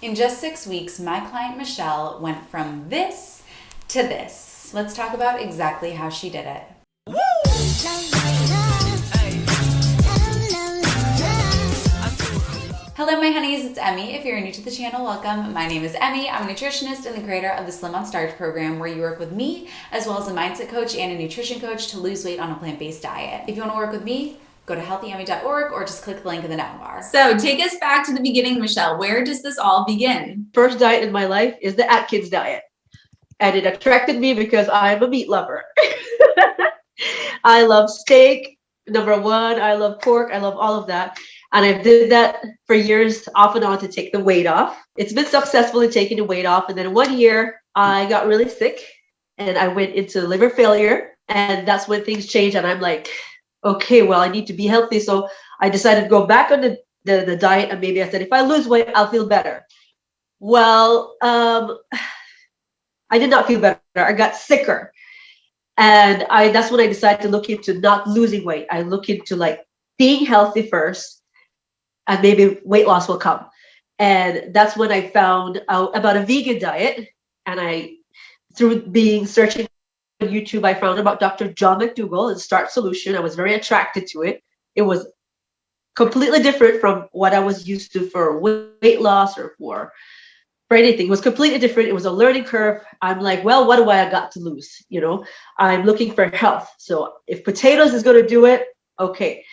In just 6 weeks, my client Michelle went from this to this. Let's talk about exactly how she did it. Hello, my honeys, it's Emmie. If you're new to the channel, welcome. My name is Emmie. I'm a nutritionist and the creator of the Slim on Starch program, where you work with me as well as a mindset coach and a nutrition coach to lose weight on a plant-based diet. If you want to work with me, go to healthyhunnies.org or just click the link in the down bar. So take us back to the beginning, Michelle. Where does this all begin? First diet in my life is the Atkins diet. And it attracted me because I'm a meat lover. I love steak, number one. I love pork. I love all of that. And I did that for years off and on to take the weight off. It's been successful in taking the weight off. And then one year I got really sick and I went into liver failure. And that's when things changed. And I'm like, okay, well, I need to be healthy. So I decided to go back on the diet. And maybe I said, if I lose weight, I'll feel better. Well, I did not feel better. I got sicker. And that's when I decided to look into not losing weight. I look into like being healthy first, and maybe weight loss will come. And that's when I found out about a vegan diet. And through searching on YouTube, I found about Dr. John McDougall and Starch Solution. I was very attracted to it. It was completely different from what I was used to for weight loss or for anything. It was completely different. It was a learning curve. I'm like, well, what do I got to lose? I'm looking for health. So if potatoes is going to do it, okay.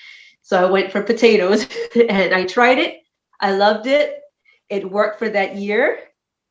So I went for potatoes and I tried it. I loved it. It worked for that year.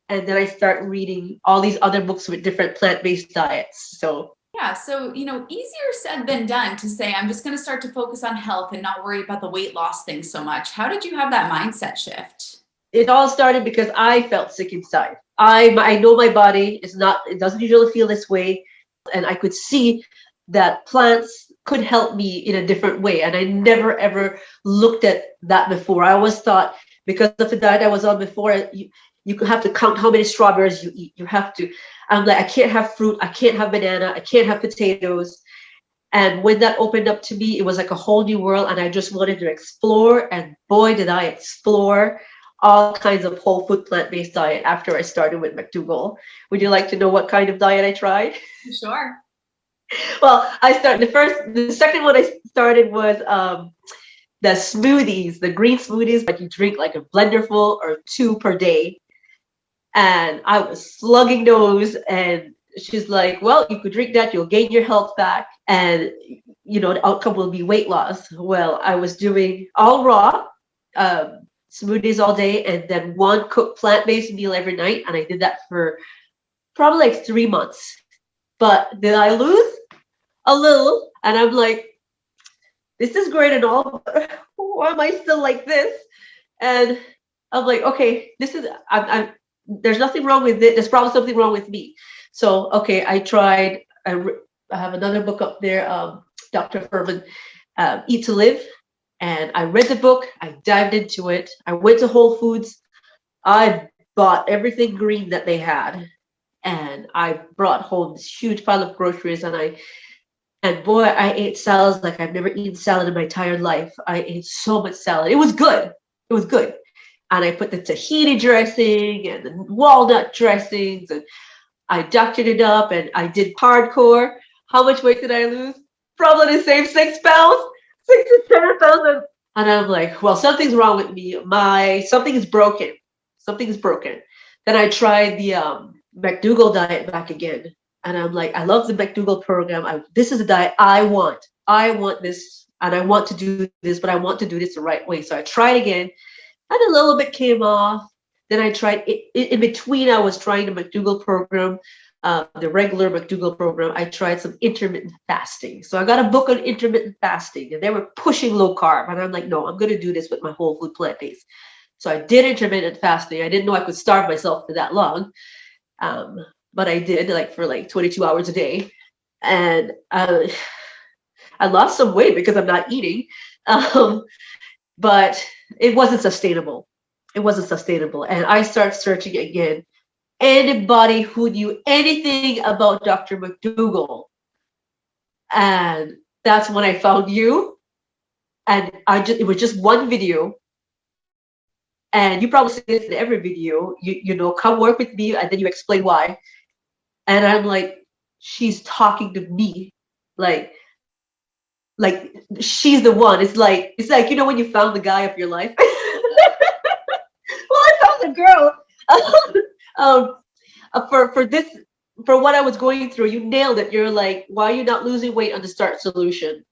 And then I start reading all these other books with different plant-based diets. So easier said than done to say, I'm just going to start to focus on health and not worry about the weight loss thing so much. How did you have that mindset shift? It all started because I felt sick inside. I know my body it doesn't usually feel this way. And I could see that plants could help me in a different way. And I never, ever looked at that before. I always thought because of the diet I was on before, you have to count how many strawberries you eat. I'm like, I can't have fruit. I can't have banana. I can't have potatoes. And when that opened up to me, it was like a whole new world. And I just wanted to explore. And boy, did I explore all kinds of whole food plant-based diet after I started with McDougall. Would you like to know what kind of diet I tried? Sure. Well, the second one I started was the smoothies, the green smoothies, like you drink like a blenderful or two per day. And I was slugging those, and she's like, well, you could drink that, you'll gain your health back, and the outcome will be weight loss. Well, I was doing all raw smoothies all day, and then one cooked plant-based meal every night. And I did that for probably like 3 months. But did I lose? A little. And I'm like, this is great and all, but why am I still like this? And I'm like, okay, there's nothing wrong with it. There's probably something wrong with me. So, okay, I tried. I have another book up there, Dr. Furman, Eat to Live. And I read the book. I dived into it. I went to Whole Foods. I bought everything green that they had. And I brought home this huge pile of groceries, and boy, I ate salads like I've never eaten salad in my entire life. I ate so much salad. It was good. It was good. And I put the tahini dressing and the walnut dressings, and I doctored it up, and I did hardcore. How much weight did I lose? Probably the same 6 pounds, 6 to 7 pounds. And I'm like, well, something's wrong with me. Something is broken. Something is broken. Then I tried the McDougall diet back again. And I'm like, I love the McDougall program. This is the diet I want. I want this, and I want to do this, but I want to do this the right way. So I tried again, and a little bit came off. Then I tried in between. I was trying the McDougall program, the regular McDougall program. I tried some intermittent fasting. So I got a book on intermittent fasting, and they were pushing low carb. And I'm like, no, I'm going to do this with my whole food plant-based. So I did intermittent fasting. I didn't know I could starve myself for that long. But I did for 22 hours a day. And I lost some weight because I'm not eating. But it wasn't sustainable. It wasn't sustainable. And I started searching again. Anybody who knew anything about Dr. McDougall. And that's when I found you. And it was just one video. And you probably see this in every video, you know, come work with me, and then you explain why. And I'm like, she's talking to me, like she's the one. It's like, you know, when you found the guy of your life. Well, I found the girl. um, for this, for what I was going through, you nailed it. You're like, why are you not losing weight on the Starch solution?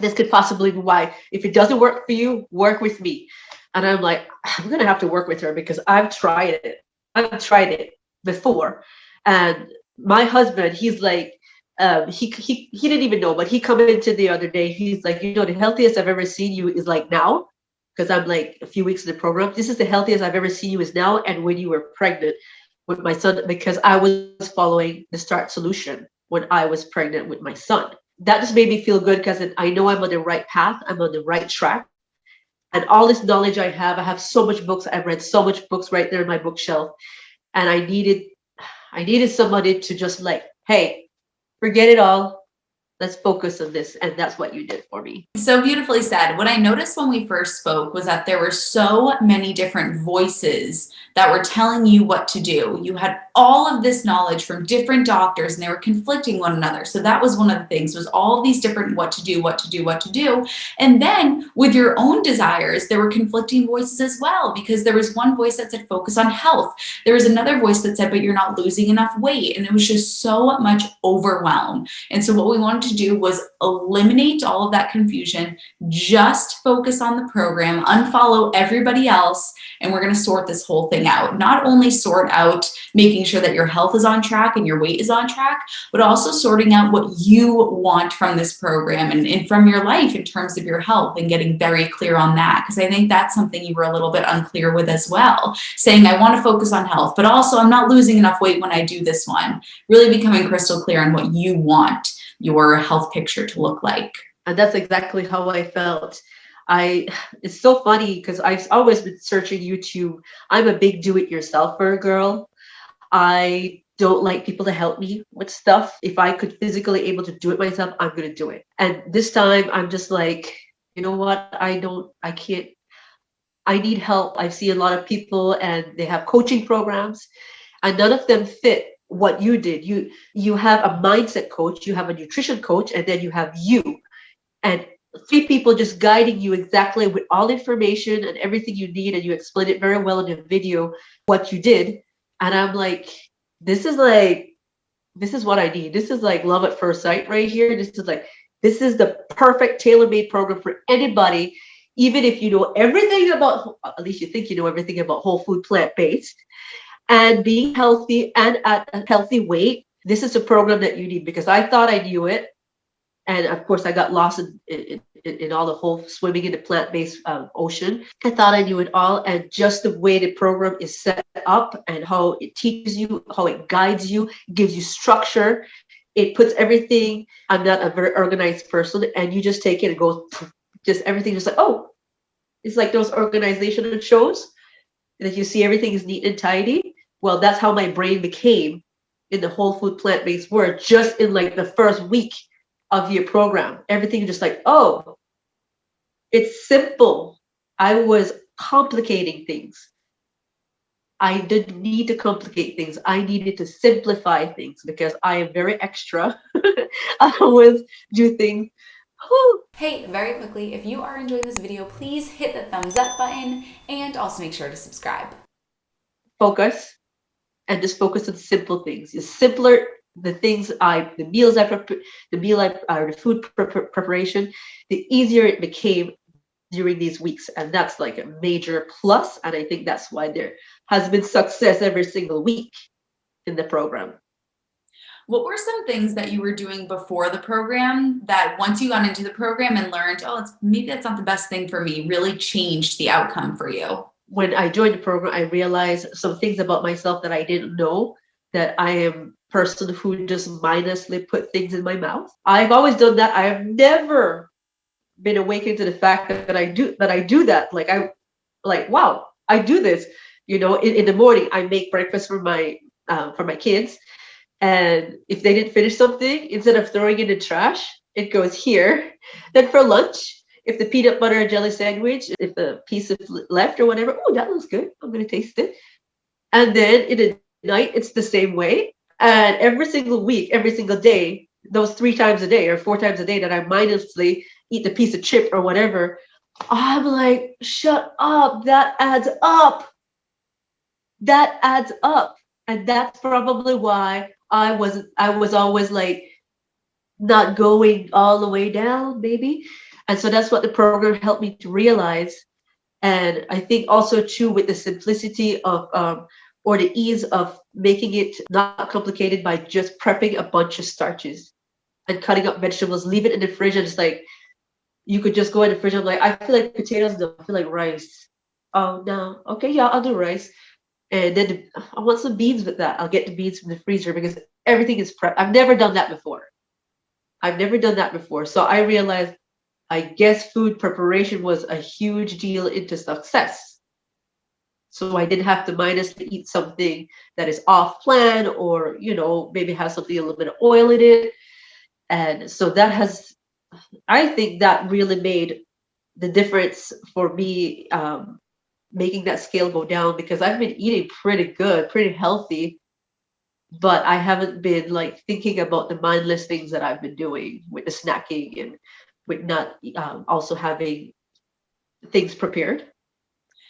This could possibly be why. If it doesn't work for you, work with me. And I'm like, I'm gonna have to work with her because I've tried it. I've tried it before. And my husband, he's like, he didn't even know, but he come into the other day. He's like, you know, the healthiest I've ever seen you is like now, because I'm like a few weeks in the program. This is the healthiest I've ever seen you is now, and when you were pregnant with my son, because I was following the Start solution when I was pregnant with my son. That just made me feel good because I know I'm on the right path. I'm on the right track. And all this knowledge I have so much books. I've read so much books right there in my bookshelf. And I needed somebody to just like, hey, forget it all. Let's focus on this. And that's what you did for me. So beautifully said. What I noticed when we first spoke was that there were so many different voices that were telling you what to do. You had all of this knowledge from different doctors and they were conflicting one another. So that was one of the things, was all these different what to do, what to do, what to do. And then with your own desires, there were conflicting voices as well, because there was one voice that said focus on health. There was another voice that said, but you're not losing enough weight. And it was just so much overwhelm. And so what we wanted to do was eliminate all of that confusion, just focus on the program, unfollow everybody else, and we're going to sort this whole thing out. Not only sort out making sure that your health is on track and your weight is on track, but also sorting out what you want from this program and from your life in terms of your health, and getting very clear on that. Because I think that's something you were a little bit unclear with as well, saying I want to focus on health, but also I'm not losing enough weight when I do this one. Really becoming crystal clear on what you want your health picture to look like. And that's exactly how I felt. It's so funny because I've always been searching YouTube. I'm a big do-it-yourselfer girl. I don't like people to help me with stuff. If I could physically able to do it myself, I'm going to do it. And this time I'm just like, you know what? I can't, I need help. I see a lot of people and they have coaching programs and none of them fit what you did. You have a mindset coach, you have a nutrition coach, and then you have you. And 3 people just guiding you exactly with all information and everything you need, and you explain it very well in the video what you did. And I'm like, this is what I need. This is like love at first sight right here. This is the perfect tailor-made program for anybody, even if you know everything about, at least you think you know everything about whole food, plant-based, and being healthy and at a healthy weight. This is a program that you need, because I thought I knew it. And of course, I got lost in all the whole swimming in the plant-based ocean. I thought I knew it all. And just the way the program is set up and how it teaches you, how it guides you, gives you structure. It puts everything. I'm not a very organized person. And you just take it and go, just everything just like, oh, it's like those organizational shows that you see everything is neat and tidy. Well, that's how my brain became in the whole food plant-based world, just in like the first week of your program. Everything just like, oh, it's simple. I was complicating things. I didn't need to complicate things. I needed to simplify things because I am very extra. I always do things. Whew. Hey, very quickly, if you are enjoying this video, please hit the thumbs up button and also make sure to subscribe. Focus, and just focus on simple things. The simpler the things the meals I prepare, the food preparation, the easier it became during these weeks. And that's like a major plus. And I think that's why there has been success every single week in the program. What were some things that you were doing before the program that once you got into the program and learned, oh, maybe that's not the best thing for me, really changed the outcome for you? When I joined the program, I realized some things about myself that I didn't know, that I am a person who just mindlessly put things in my mouth. I've always done that. I have never been awakened to the fact that I do that. Wow, I do this. You know, in the morning, I make breakfast for my kids. And if they didn't finish something, instead of throwing it in the trash, it goes here. Then for lunch, if the peanut butter and jelly sandwich, if a piece of left or whatever, oh, that looks good. I'm going to taste it. And then in the night, it's the same way. And every single week, every single day, those 3 times a day or 4 times a day that I mindlessly eat the piece of chip or whatever, I'm like, shut up. That adds up. That adds up. And that's probably why I was always like not going all the way down, maybe. And so that's what the program helped me to realize. And I think also too with the simplicity of or the ease of making it not complicated by just prepping a bunch of starches and cutting up vegetables, leave it in the fridge, and it's like you could just go in the fridge and like, I feel like potatoes, no, I feel like rice. Oh no, okay, yeah, I'll do rice. And then I want some beans with that. I'll get the beans from the freezer because everything is prepped. I've never done that before. So I realized, I guess food preparation was a huge deal into success. So I didn't have to mindlessly eat something that is off plan or, maybe have something a little bit of oil in it. And so I think that really made the difference for me, making that scale go down, because I've been eating pretty good, pretty healthy, but I haven't been like thinking about the mindless things that I've been doing with the snacking and with not also having things prepared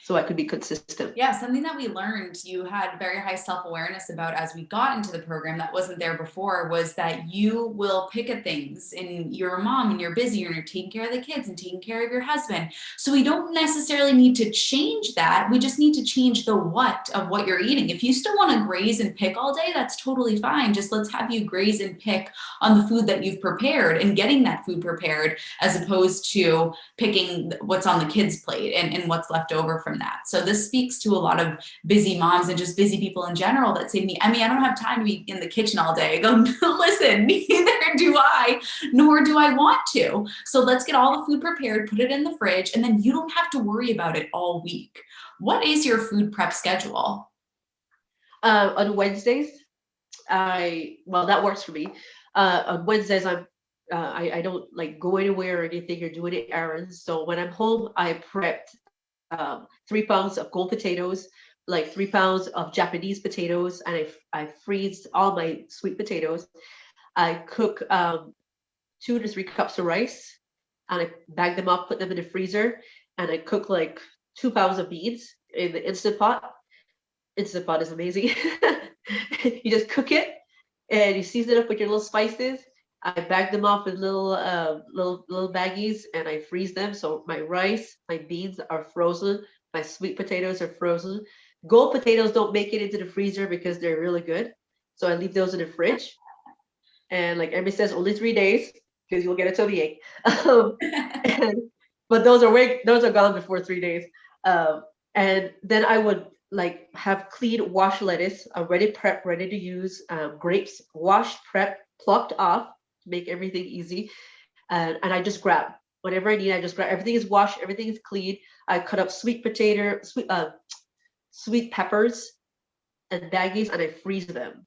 so I could be consistent. Yeah, something that we learned you had very high self-awareness about as we got into the program that wasn't there before was that you will pick at things, and you're a mom and you're busy and you're taking care of the kids and taking care of your husband. So we don't necessarily need to change that. We just need to change the what of what you're eating. If you still want to graze and pick all day, that's totally fine. Just let's have you graze and pick on the food that you've prepared and getting that food prepared, as opposed to picking what's on the kids' plate and what's left over from that. So this speaks to a lot of busy moms and just busy people in general that say to me, Emmie, I don't have time to be in the kitchen all day. I go, listen, neither do I, nor do I want to. So let's get all the food prepared, put it in the fridge, and then you don't have to worry about it all week. What is your food prep schedule? On Wednesdays, that works for me. On Wednesdays, I don't like go anywhere or anything or do any errands. So when I'm home, I prepped 3 pounds of gold potatoes, like 3 pounds of Japanese potatoes, and I freeze all my sweet potatoes. I cook 2 to 3 cups of rice, and I bag them up, put them in the freezer, and I cook like 2 pounds of beans in the Instant Pot. Instant Pot is amazing. You just cook it and you season it up with your little spices. I bag them off with little baggies, and I freeze them. So my rice, my beans are frozen. My sweet potatoes are frozen. Gold potatoes don't make it into the freezer because they're really good. So I leave those in the fridge. And like Emmie says, only 3 days because you'll get a tummy ache. But those are gone before 3 days. And then I would like have clean washed lettuce, already prepped, ready to use. Grapes, washed, prepped, plucked off. Make everything easy, and I just grab whatever I need. I just grab. Everything is washed, everything is clean. I cut up sweet peppers and baggies, and I freeze them,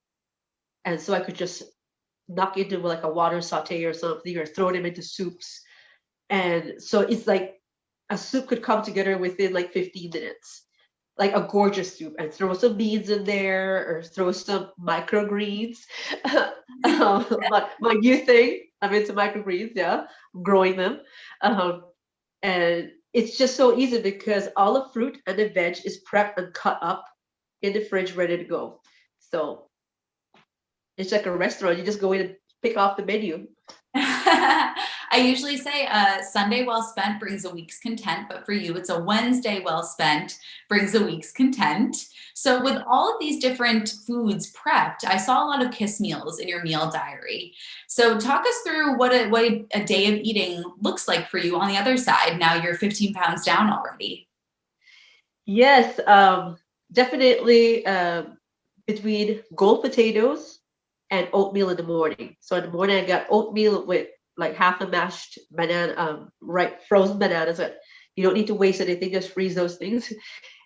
and so I could just knock into like a water saute or something, or throw them into soups. And so it's like a soup could come together within like 15 minutes, like a gorgeous soup, and throw some beans in there or throw some microgreens. My new thing, I'm into microgreens, yeah, growing them. And it's just so easy because all the fruit and the veg is prepped and cut up in the fridge, ready to go. So it's like a restaurant. You just go in and pick off the menu. I usually say Sunday well spent brings a week's content, but for you, it's a Wednesday well spent brings a week's content. So with all of these different foods prepped, I saw a lot of kiss meals in your meal diary. So talk us through what a day of eating looks like for you on the other side. Now you're 15 pounds down already. Yes, definitely between gold potatoes and oatmeal in the morning. So in the morning, I got oatmeal with like half a mashed banana, frozen bananas. But you don't need to waste anything, just freeze those things.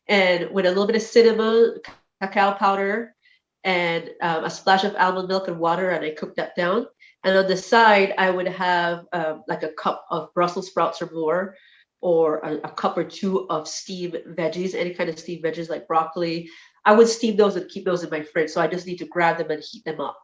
And with a little bit of cinnamon, cacao powder, and a splash of almond milk and water, and I cook that down. And on the side, I would have like a cup of Brussels sprouts or more, or a cup or two of steamed veggies, any kind of steamed veggies like broccoli. I would steam those and keep those in my fridge. So I just need to grab them and heat them up.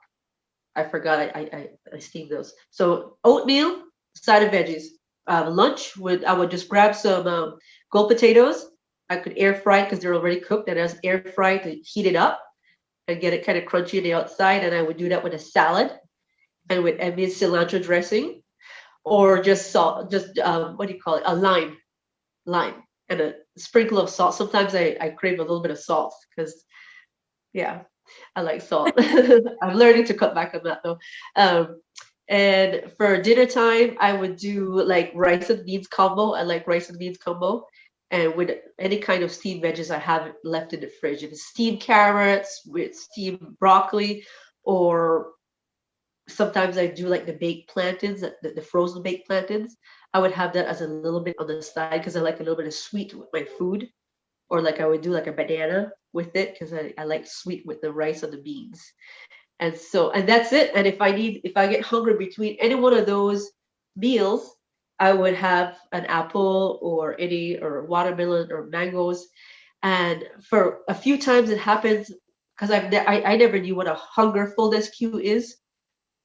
I forgot I steamed those. So oatmeal, side of veggies. Lunch, I would just grab some gold potatoes. I could air fry because they're already cooked, and I just air fry to heat it up and get it kind of crunchy on the outside. And I would do that with a salad and with Emmie's cilantro dressing, or just salt, just what do you call it? A lime, and a sprinkle of salt. Sometimes I crave a little bit of salt because, yeah, I like salt. I'm learning to cut back on that though. And for dinner time, I would do like rice and beans combo. I like rice and beans combo. And with any kind of steamed veggies I have left in the fridge. If it's steamed carrots with steamed broccoli, or sometimes I do like the baked plantains, the frozen baked plantains. I would have that as a little bit on the side because I like a little bit of sweet with my food. Or like I would do like a banana with it because I like sweet with the rice and the beans. And that's it. And if I get hungry between any one of those meals, I would have an apple or watermelon or mangoes. And for a few times it happens because I never knew what a hunger fullness cue is.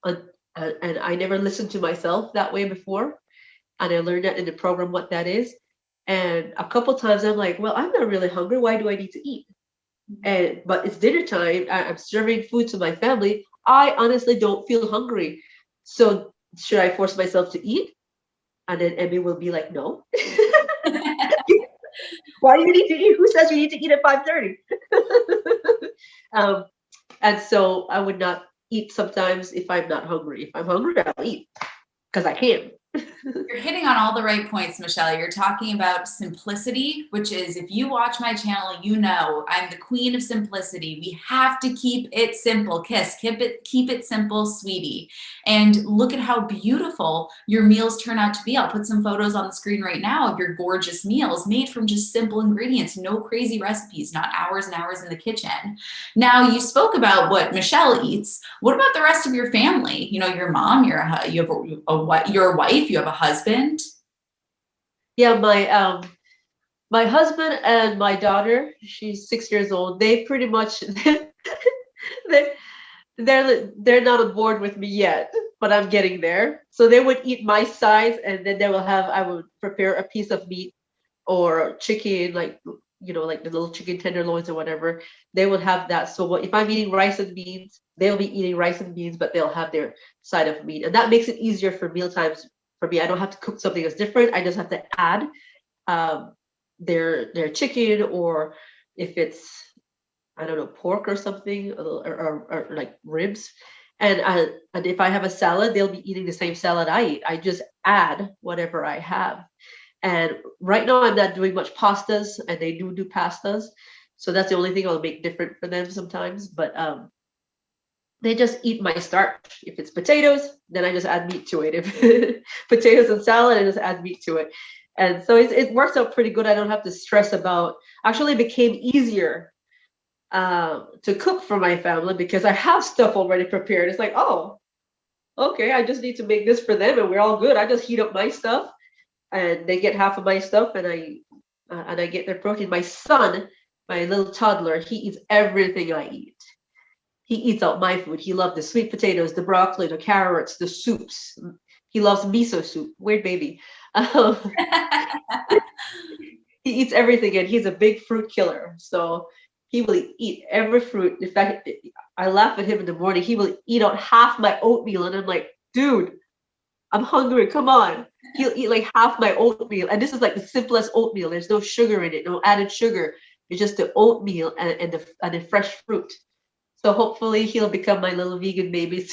And I never listened to myself that way before. And I learned that in the program what that is. And a couple times I'm like, well, I'm not really hungry. Why do I need to eat? But it's dinner time. I'm serving food to my family. I honestly don't feel hungry. So should I force myself to eat? And then Emmie will be like, no. Why do you need to eat? Who says you need to eat at 5:30? And so I would not eat sometimes if I'm not hungry. If I'm hungry, I'll eat because I can. You're hitting on all the right points, Michelle. You're talking about simplicity, which is, if you watch my channel, you know I'm the queen of simplicity. We have to keep it simple. Kiss, keep it simple, sweetie. And look at how beautiful your meals turn out to be. I'll put some photos on the screen right now of your gorgeous meals made from just simple ingredients, no crazy recipes, not hours and hours in the kitchen. Now, you spoke about what Michelle eats. What about the rest of your family? You know, your mom, you have your wife, you have a husband. Yeah, my husband and my daughter, she's 6 years old. They pretty much they're not on board with me yet, but I'm getting there. So they would eat my sides, and then I would prepare a piece of meat or chicken, like like the little chicken tenderloins or whatever. They would have that. So if I'm eating rice and beans, they'll be eating rice and beans, but they'll have their side of meat, and that makes it easier for meal times. For me, I don't have to cook something that's different. I just have to add their chicken, or if it's, I don't know, pork or something, or like ribs. And if I have a salad, they'll be eating the same salad I eat. I just add whatever I have. And right now I'm not doing much pastas, and they do pastas. So that's the only thing I'll make different for them sometimes. But they just eat my starch. If it's potatoes, then I just add meat to it. If potatoes and salad, I just add meat to it. And so it works out pretty good. I don't have to stress about. Actually, it became easier to cook for my family because I have stuff already prepared. It's like, oh, okay, I just need to make this for them, and we're all good. I just heat up my stuff, and they get half of my stuff, and I get their protein. My son, my little toddler, he eats everything I eat. He eats out my food. He loves the sweet potatoes, the broccoli, the carrots, the soups. He loves miso soup. Weird baby. He eats everything, and he's a big fruit killer. So he will eat every fruit. In fact, I laugh at him in the morning. He will eat out half my oatmeal, and I'm like, dude, I'm hungry. Come on. He'll eat like half my oatmeal, and this is like the simplest oatmeal. There's no sugar in it, no added sugar. It's just the oatmeal and the fresh fruit. So hopefully he'll become my little vegan baby.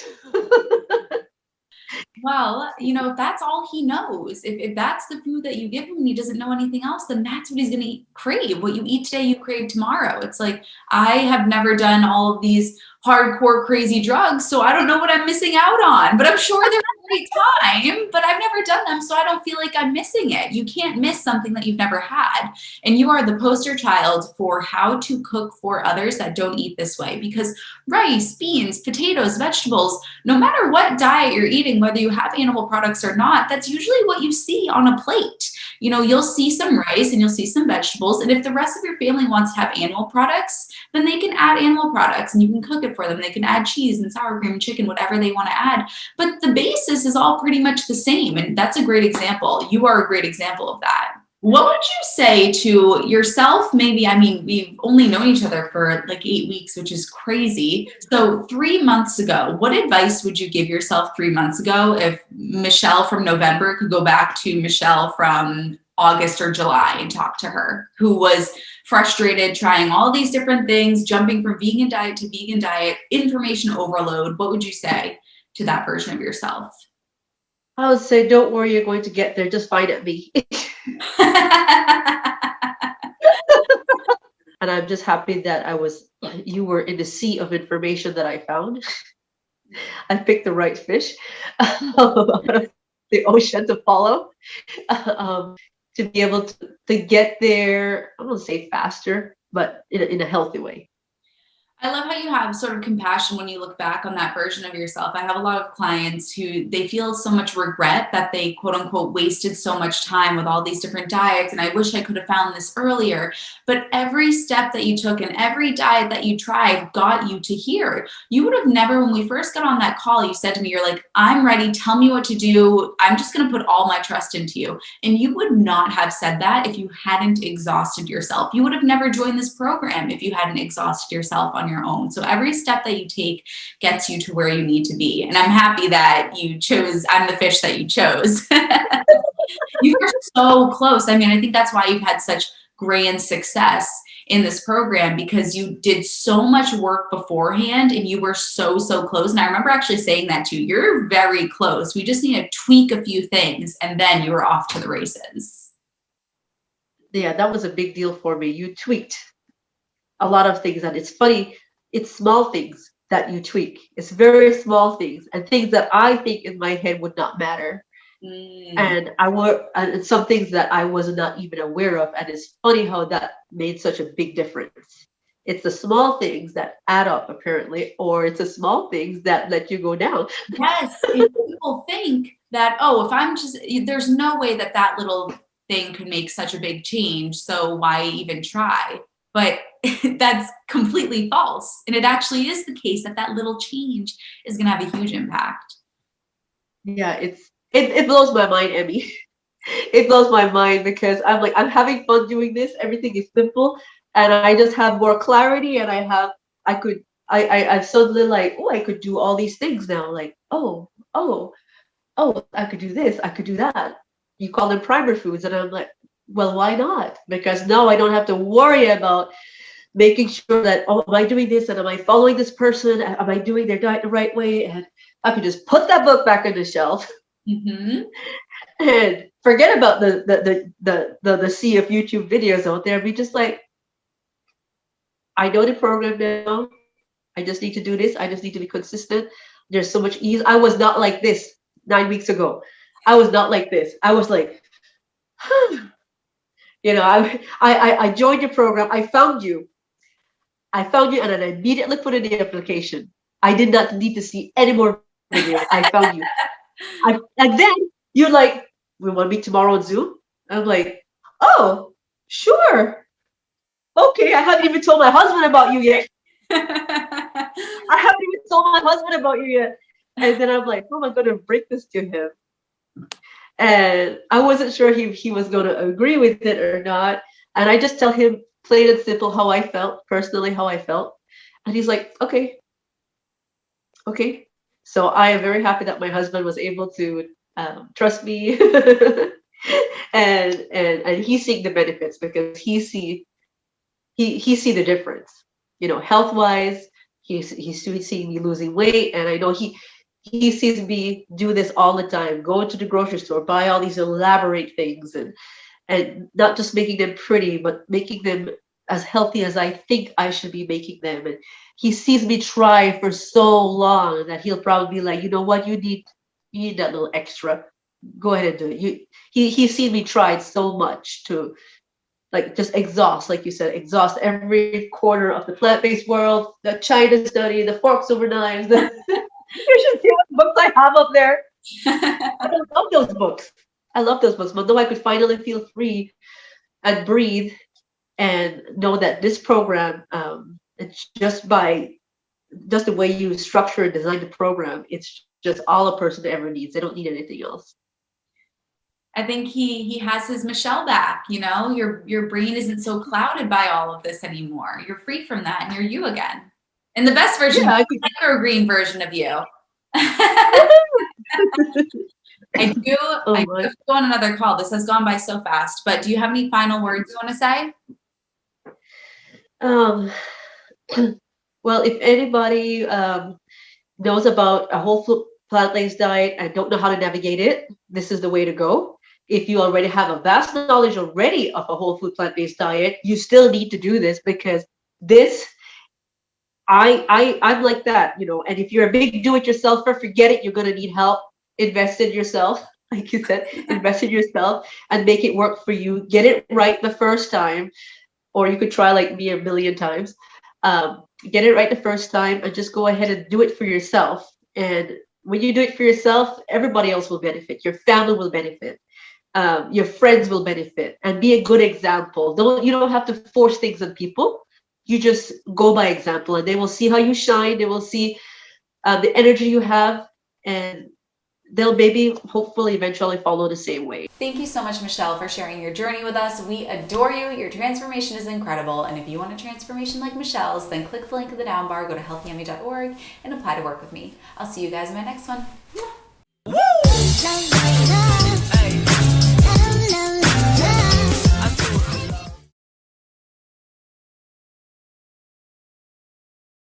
Well, if that's all he knows, if that's the food that you give him and he doesn't know anything else, then that's what he's going to crave. What you eat today, you crave tomorrow. It's like, I have never done all of these hardcore crazy drugs, so I don't know what I'm missing out on, but I'm sure there great time, but I've never done them, so I don't feel like I'm missing it. You can't miss something that you've never had. And you are the poster child for how to cook for others that don't eat this way, because rice, beans, potatoes, vegetables, no matter what diet you're eating, whether you have animal products or not, that's usually what you see on a plate. You'll see some rice and you'll see some vegetables. And if the rest of your family wants to have animal products, then they can add animal products and you can cook it for them. They can add cheese and sour cream and chicken, whatever they want to add. But the basis is all pretty much the same. And that's a great example. You are a great example of that. What would you say to yourself? Maybe, we've only known each other for like 8 weeks, which is crazy. So 3 months ago, what advice would you give yourself 3 months ago if Michelle from November could go back to Michelle from August or July and talk to her, who was frustrated, trying all these different things, jumping from vegan diet to vegan diet, information overload? What would you say to that version of yourself? I would say, don't worry, you're going to get there. Just find at me. And I'm just happy that you were in the sea of information that I found. I picked the right fish the ocean to follow, to be able to get there. I won't say faster, but in a healthy way. I love how you have sort of compassion when you look back on that version of yourself. I have a lot of clients who they feel so much regret that they quote unquote wasted so much time with all these different diets. And I wish I could have found this earlier. But every step that you took and every diet that you tried got you to here. You would have never, when we first got on that call, you said to me, you're like, I'm ready. Tell me what to do. I'm just going to put all my trust into you. And you would not have said that if you hadn't exhausted yourself. You would have never joined this program if you hadn't exhausted yourself on your own. So every step that you take gets you to where you need to be. And I'm happy that I'm the fish that you chose. You were so close. I think that's why you've had such grand success in this program, because you did so much work beforehand and you were so close. And I remember actually saying that to you. You're very close. We just need to tweak a few things and then you were off to the races. Yeah, that was a big deal for me. You tweaked a lot of things, and it's funny. It's small things that you tweak. It's very small things and things that I think in my head would not matter. And some things that I was not even aware of. And it's funny how that made such a big difference. It's the small things that add up, apparently, or it's the small things that let you go down. Yes. People think that, there's no way that little thing could make such a big change. So why even try? But that's completely false. And it actually is the case that little change is going to have a huge impact. Yeah, it blows my mind, Emmie. It blows my mind because I'm having fun doing this. Everything is simple and I just have more clarity, and I'm suddenly like, oh, I could do all these things now. Like, oh, I could do this, I could do that. You call them primer foods, and I'm like, well, why not? Because now I don't have to worry about making sure that, oh, am I doing this? And am I following this person? Am I doing their diet the right way? And I could just put that book back on the shelf and forget about the sea of YouTube videos out there. Be just like, I know the program now. I just need to do this. I just need to be consistent. There's so much ease. I was not like this 9 weeks ago. I was not like this. I was like, I joined your program. I found you, and then I immediately put in the application. I did not need to see any more videos. I found you. And then you're like, we want to meet tomorrow on Zoom? I'm like, oh, sure. Okay, I haven't even told my husband about you yet. And then I'm like, how am I going to break this to him? And I wasn't sure he was going to agree with it or not. And I just tell him plain and simple how I felt, personally how I felt. And he's like, okay. So I am very happy that my husband was able to trust me. and he's seeing the benefits, because he see the difference, health wise. He's seeing me losing weight, and I know he sees me do this all the time, go to the grocery store, buy all these elaborate things, and not just making them pretty, but making them as healthy as I think I should be making them. And he sees me try for so long that he'll probably be like, you know what, you need you need that little extra, go ahead and do it. He's seen me try so much to like just exhaust, like you said, exhaust every corner of the plant-based world, the China study, the forks over knives. You should see what books I have up there. I love those books. I love those books. But though I could finally feel free and breathe and know that this program, it's just the way you structure and design the program, it's just all a person ever needs. They don't need anything else. I think he has his Michelle back, you know, your brain isn't so clouded by all of this anymore. You're free from that and you're you again. And the best version, Yeah, the microgreen version of you. I do have to go on another call. This has gone by so fast, but do you have any final words you want to say? Well, if anybody knows about a whole plant-based diet and don't know how to navigate it, this is the way to go. If you already have a vast knowledge already of a whole food plant-based diet, you still need to do this because this, I'm like that, you know. And if you're a big do-it-yourselfer, forget it. You're gonna need help. Invest in yourself, like you said, invest in yourself and make it work for you. Get it right the first time, or you could try like me a million times. Get it right the first time and just go ahead and do it for yourself. And when you do it for yourself, everybody else will benefit. Your family will benefit. Your friends will benefit, and be a good example. You don't have to force things on people. You just go by example, and they will see how you shine. They will see the energy you have, and they'll maybe hopefully eventually follow the same way. Thank you so much, Michelle, for sharing your journey with us. We adore you. Your transformation is incredible. And if you want a transformation like Michelle's, then click the link in the down bar, go to healthyhunnie.org and apply to work with me. I'll see you guys in my next one.